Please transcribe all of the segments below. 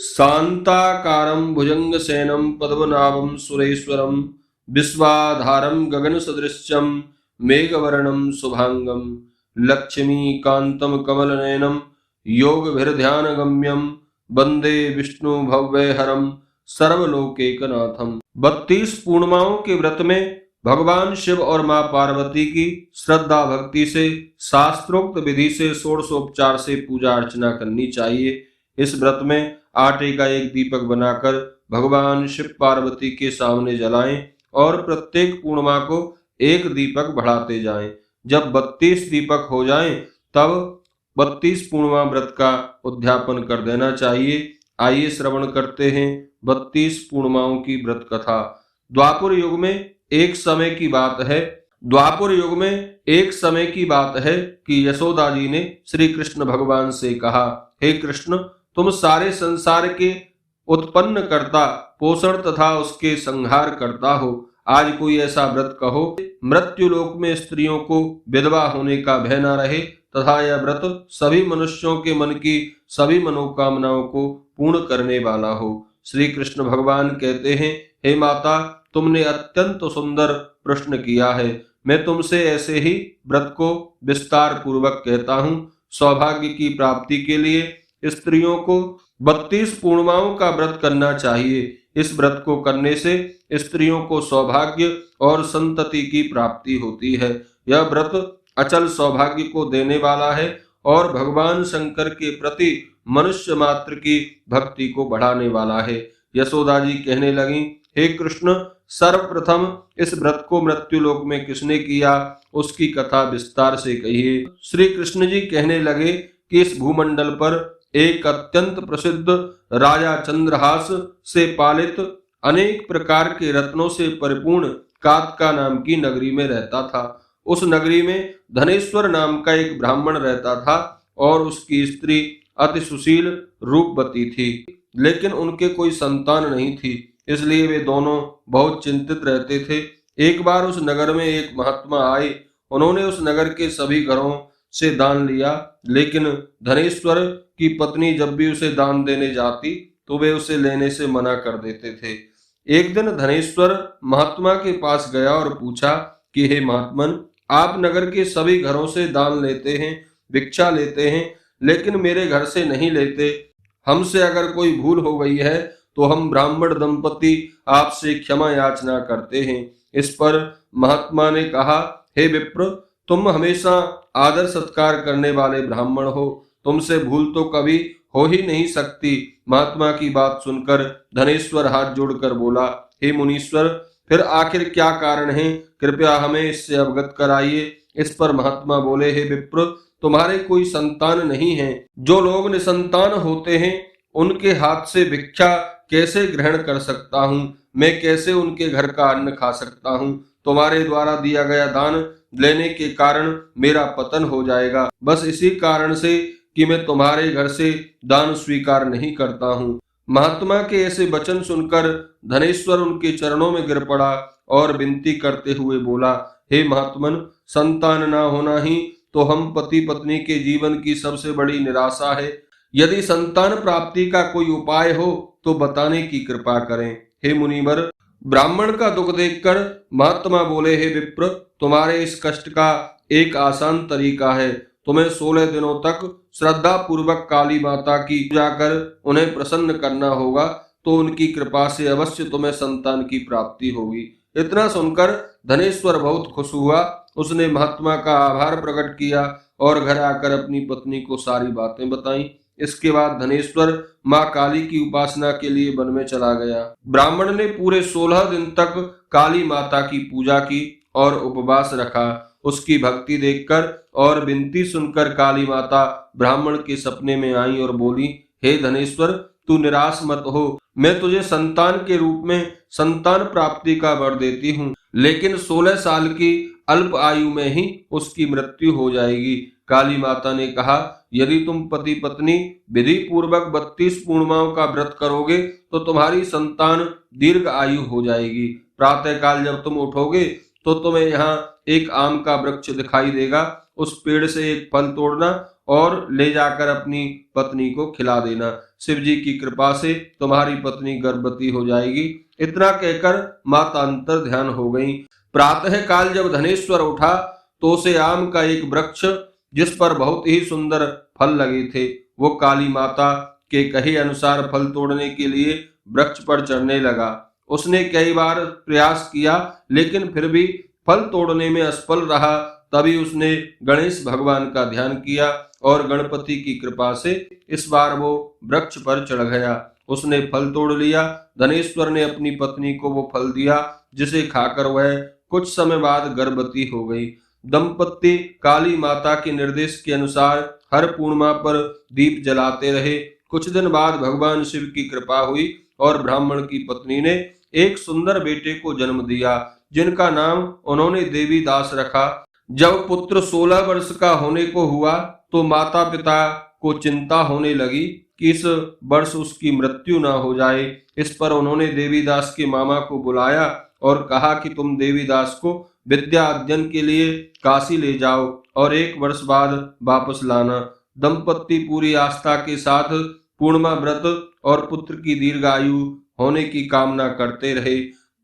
शांताकारं भुजंगसेनं पद्मनाभं सुरेश्वरं विश्वाधारं गगनसदृशं मेघवर्णं शुभांगं लक्ष्मीकान्तं कमलनयनं योगभिर्ध्यानगम्यं वंदे विष्णु भव्यहरं सर्वलोकैकनाथम। 32 पूर्णिमाओं के व्रत में भगवान शिव और मां पार्वती की श्रद्धा भक्ति से शास्त्रोक्त विधि से षोडशोपचार से पूजा अर्चना करनी चाहिए। इस व्रत में आटे का एक दीपक बनाकर भगवान शिव पार्वती के सामने जलाएं और प्रत्येक पूर्णिमा को एक दीपक बढ़ाते जाएं। जब 32 दीपक हो जाएं, तब 32 पूर्णिमा व्रत का उद्यापन कर देना चाहिए। आइए श्रवण करते हैं 32 पूर्णिमाओं की व्रत कथा। द्वापर युग में एक समय की बात है कि यशोदा जी ने श्री कृष्ण भगवान से कहा, हे कृष्ण, तुम सारे संसार के उत्पन्न करता, पोषण तथा उसके संहार करता हो। आज कोई ऐसा व्रत कहो मृत्यु लोक में स्त्रियों को विधवा होने का भय न रहे तथा यह व्रत सभी मनुष्यों के मन की सभी मनोकामनाओं को पूर्ण करने वाला हो। श्री कृष्ण भगवान कहते हैं, हे माता, तुमने अत्यंत सुंदर प्रश्न किया है। मैं तुमसे ऐसे ही व्रत को विस्तार पूर्वक कहता हूँ। सौभाग्य की प्राप्ति के लिए स्त्रियों को 32 पूर्णिमाओं का व्रत करना चाहिए। इस व्रत को करने से स्त्रियों को सौभाग्य और संतति की प्राप्ति होती है। यह व्रत अचल सौभाग्य को देने वाला है और भगवान शंकर के प्रति मनुष्य मात्र की भक्ति को बढ़ाने वाला है। यशोदा जी कहने लगी, हे कृष्ण, सर्वप्रथम इस व्रत को मृत्युलोक में किसने किया, उसकी कथा विस्तार से कहिए। श्री कृष्ण जी कहने लगे कि इस भूमंडल पर एक अत्यंत प्रसिद्ध राजा चंद्रहास से पालित अनेक प्रकार के रत्नों से परिपूर्ण कात्का नाम की नगरी में रहता था। उस नगरी में धनेश्वर नाम का एक ब्राह्मण रहता था और उसकी स्त्री अति सुशील रूपवती थी, लेकिन उनके कोई संतान नहीं थी, इसलिए वे दोनों बहुत चिंतित रहते थे। एक बार उस नगर में एक महात्मा आए। उन्होंने उस नगर के सभी घरों से दान लिया, लेकिन धनेश्वर की पत्नी जब भी उसे दान देने जाती तो वे उसे लेने से मना कर देते थे। एक दिन धनेश्वर महात्मा के पास गया और पूछा कि हे महात्मन, आप नगर के सभी घरों से दान लेते हैं, भिक्षा लेते हैं, लेकिन मेरे घर से नहीं लेते। हमसे अगर कोई भूल हो गई है तो हम ब्राह्मण दंपति आपसे क्षमा याचना करते हैं। इस पर महात्मा ने कहा, हे विप्र, तुम हमेशा आदर सत्कार करने वाले ब्राह्मण हो, तुमसे भूल तो कभी हो ही नहीं सकती। महात्मा की बात सुनकर धनेश्वर हाथ जोड़कर बोला, हे मुनीश्वर, फिर आखिर क्या कारण है, कृपया हमें इससे अवगत कराइए। इस पर महात्मा बोले, हे विप्र, तुम्हारे कोई संतान नहीं है। जो लोग निसंतान होते हैं उनके हाथ से भिक्षा कैसे ग्रहण कर सकता हूँ? मैं कैसे उनके घर का अन्न खा सकता हूँ? तुम्हारे द्वारा दिया गया दान लेने के कारण मेरा पतन हो जाएगा। बस इसी कारण से कि मैं तुम्हारे घर से दान स्वीकार नहीं करता हूँ। महात्मा के ऐसे वचन सुनकर धनेश्वर उनके चरणों में गिर पड़ा और विनती करते हुए बोला, हे महात्मन, संतान ना होना ही तो हम पति पत्नी के जीवन की सबसे बड़ी निराशा है। यदि संतान प्राप्ति का कोई उपाय हो तो बताने की कृपा करें। हे मुनिवर, ब्राह्मण का दुख देखकर महात्मा बोले, हे विप्र, तुम्हारे इस कष्ट का एक आसान तरीका है। तुम्हें 16 दिनों तक श्रद्धा पूर्वक काली माता की पूजा कर उन्हें प्रसन्न करना होगा, तो उनकी कृपा से अवश्य तुम्हें संतान की प्राप्ति होगी। इतना सुनकर धनेश्वर बहुत खुश हुआ। उसने महात्मा का आभार प्रकट किया और घर आकर अपनी पत्नी को सारी बातें बताईं। इसके बाद धनेश्वर मां काली की उपासना के लिए वन में चला गया। ब्राह्मण ने पूरे 16 दिन तक काली माता की पूजा की और उपवास रखा। उसकी भक्ति देखकर और विनती सुनकर काली माता ब्राह्मण के सपने में आई और बोली, हे धनेश्वर, तू निराश मत हो, मैं तुझे संतान के रूप में संतान प्राप्ति का वर देती हूँ, लेकिन 16 साल की अल्प आयु में ही उसकी मृत्यु हो जाएगी। काली माता ने कहा, यदि तुम पति पत्नी विधि पूर्वक 32 पूर्णिमाओं का व्रत करोगे तो तुम्हारी संतान दीर्घ आयु हो जाएगी। प्रातः काल जब तुम उठोगे तो तुम्हें यहाँ एक आम का वृक्ष दिखाई देगा। उस पेड़ से एक फल तोड़ना और ले जाकर अपनी पत्नी को खिला देना। शिव जी की कृपा से तुम्हारी पत्नी गर्भवती हो जाएगी। इतना कहकर माता अंतर ध्यान हो गई। प्रातः काल जब धनेश्वर उठा तो उसे आम का एक वृक्ष, जिस पर बहुत ही सुंदर फल लगे थे, वो काली माता के कहे अनुसार फल तोड़ने के लिए वृक्ष पर चढ़ने लगा। उसने कई बार प्रयास किया, लेकिन फिर भी फल तोड़ने में असफल रहा। तभी उसने गणेश भगवान का ध्यान किया और गणपति की कृपा से इस बार वो वृक्ष पर चढ़ गया। उसने फल तोड़ लिया। धनेश्वर ने अपनी पत्नी को वो फल दिया, जिसे खाकर वह कुछ समय बाद गर्भवती हो गई। दंपति काली माता के निर्देश के अनुसार हर पूर्णिमा पर दीप जलाते रहे। कुछ दिन बाद भगवान शिव की कृपा हुई और ब्राह्मण की पत्नी ने एक सुंदर बेटे को जन्म दिया, जिनका नाम उन्होंने देवी दास रखा। जब पुत्र 16 वर्ष का होने को हुआ तो माता पिता को चिंता होने लगी कि इस वर्ष उसकी मृत्यु न हो जाए। इस पर उन्होंने देवीदास के मामा को बुलाया और कहा कि तुम देवीदास को विद्या अध्ययन के लिए काशी ले जाओ और 1 वर्ष बाद वापस लाना। दंपति पूरी आस्था के साथ पूर्णिमा व्रत और पुत्र की दीर्घायु होने की कामना करते रहे।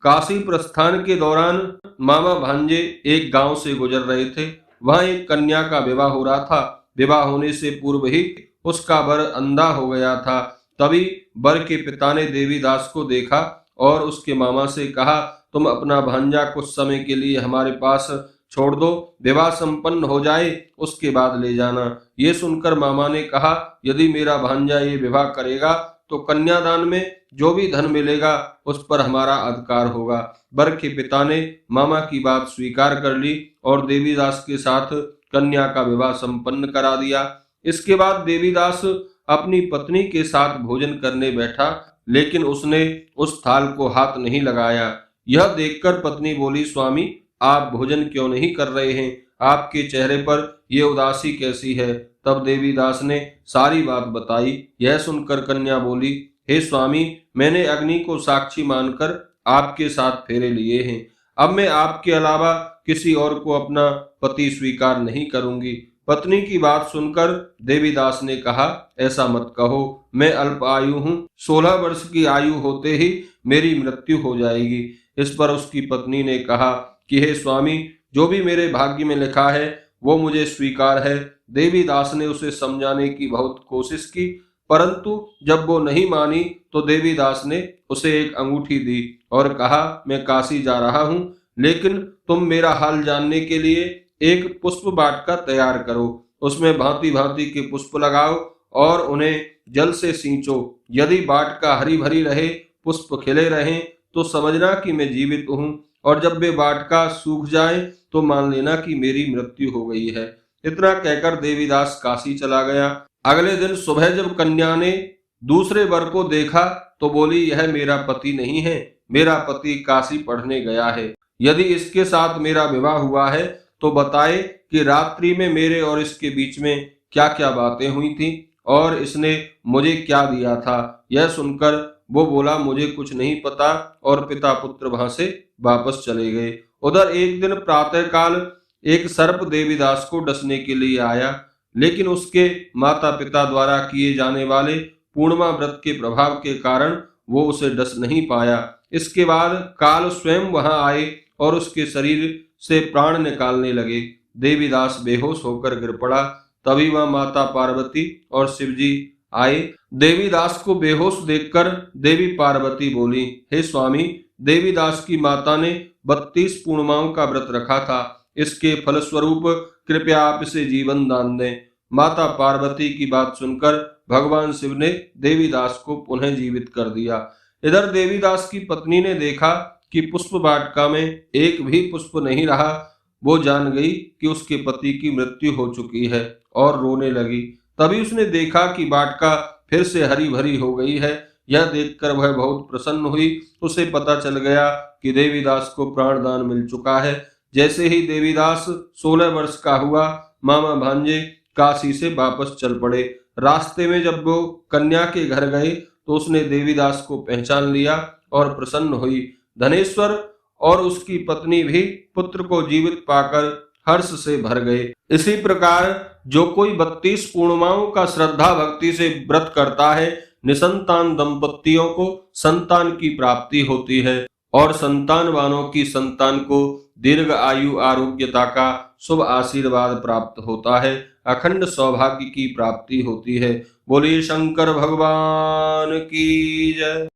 काशी प्रस्थान के दौरान मामा भांजे एक गांव से गुजर रहे थे। वहां एक कन्या का विवाह हो रहा था। विवाह होने से पूर्व ही उसका वर अंधा हो गया था। तभी वर के पिता ने देवीदास को देखा और उसके मामा से कहा, तुम अपना भांजा कुछ समय के लिए हमारे पास छोड़ दो, विवाह संपन्न हो जाए उसके बाद ले जाना। ये सुनकर मामा ने कहा, यदि मेरा भांजा ये विवाह करेगा तो कन्यादान में जो भी धन मिलेगा उस पर हमारा अधिकार होगा। वर के पिता ने मामा की बात स्वीकार कर ली और देवीदास के साथ कन्या का विवाह संपन्न करा दिया। इसके बाद देवीदास अपनी पत्नी के साथ भोजन करने बैठा, लेकिन उसने उस थाल को हाथ नहीं लगाया। यह देखकर पत्नी बोली, स्वामी आप भोजन क्यों नहीं कर रहे हैं? आपके चेहरे पर यह उदासी कैसी है? तब देवीदास ने सारी बात बताई। यह सुनकर कन्या बोली, हे स्वामी, मैंने अग्नि को साक्षी मानकर आपके साथ फेरे लिए हैं। अब मैं आपके अलावा किसी और को अपना पति स्वीकार नहीं करूंगी। पत्नी की बात सुनकर देवीदास ने कहा, ऐसा मत कहो, मैं अल्प आयु हूँ, 16 वर्ष की आयु होते ही मेरी मृत्यु हो जाएगी। इस पर उसकी पत्नी ने कहा कि हे स्वामी, जो भी मेरे भाग्य में लिखा है वो मुझे स्वीकार है। देवीदास ने उसे समझाने की बहुत कोशिश की, परंतु जब वो नहीं मानी तो देवीदास ने उसे एक अंगूठी दी और कहा, मैं काशी जा रहा हूँ, लेकिन तुम मेरा हाल जानने के लिए एक पुष्प वाटिका तैयार करो। उसमें भांति भांति के पुष्प लगाओ और उन्हें जल से सींचो। यदि वाटिका हरी भरी रहे, पुष्प खिले रहें, तो समझना कि मैं जीवित हूँ, और जब वे वाटिका सूख जाए तो मान लेना कि मेरी मृत्यु हो गई है। इतना कहकर देवीदास काशी चला गया। अगले दिन सुबह जब कन्या ने दूसरे वर को देखा तो बोली, यह मेरा पति नहीं है, मेरा पति काशी पढ़ने गया है। यदि इसके साथ मेरा विवाह हुआ है तो बताए कि रात्रि में मेरे और इसके बीच में क्या क्या बातें हुई थी और इसने मुझे क्या दिया था। यह सुनकर वो बोला, मुझे कुछ नहीं पता, और पिता पुत्र वहां से वापस चले गए। उधर एक दिन प्रातः काल एक सर्प देवीदास को डसने के लिए आया, लेकिन उसके माता पिता द्वारा किए जाने वाले पूर्णिमा व्रत के प्रभाव के कारण वो उसे डस नहीं पाया। इसके बाद काल स्वयं वहां आए और उसके शरीर से प्राण निकालने लगे। देवीदास बेहोश होकर गिर पड़ा। तभी वह माता पार्वती और शिवजी आए। देवीदास को बेहोश देखकर देवी पार्वती बोली, हे स्वामी, देवीदास की माता ने 32 पूर्णिमाओं का व्रत रखा था। इसके फलस्वरूप कृपया आप इसे जीवन दान दें। माता पार्वती की बात सुनकर भगवान शिव ने देवीदास को पुनः जीवित कर दिया। इधर देवीदास की पत्नी ने देखा कि पुष्प वाटिका में एक भी पुष्प नहीं रहा। वो जान गई कि उसके पति की मृत्यु हो चुकी है और रोने लगी। तभी उसने देखा कि वाटिका फिर से हरी भरी हो गई है। यह देखकर वह बहुत प्रसन्न हुई। उसे पता चल गया कि देवीदास को प्राणदान मिल चुका है। जैसे ही देवीदास 16 वर्ष का हुआ, मामा भांजे काशी से वापस चल पड़े। रास्ते में जब वो कन्या के घर गए तो उसने देवीदास को पहचान लिया और प्रसन्न हुई। धनेश्वर और उसकी पत्नी भी पुत्र को जीवित पाकर हर्ष से भर गए। इसी प्रकार जो कोई 32 पूर्णिमाओं का श्रद्धा भक्ति से व्रत करता है, निसंतान दंपतियों को संतान की प्राप्ति होती है और संतान वालों की संतान को दीर्घ आयु आरोग्यता का शुभ आशीर्वाद प्राप्त होता है, अखंड सौभाग्य की प्राप्ति होती है। बोलिए शंकर भगवान की जय।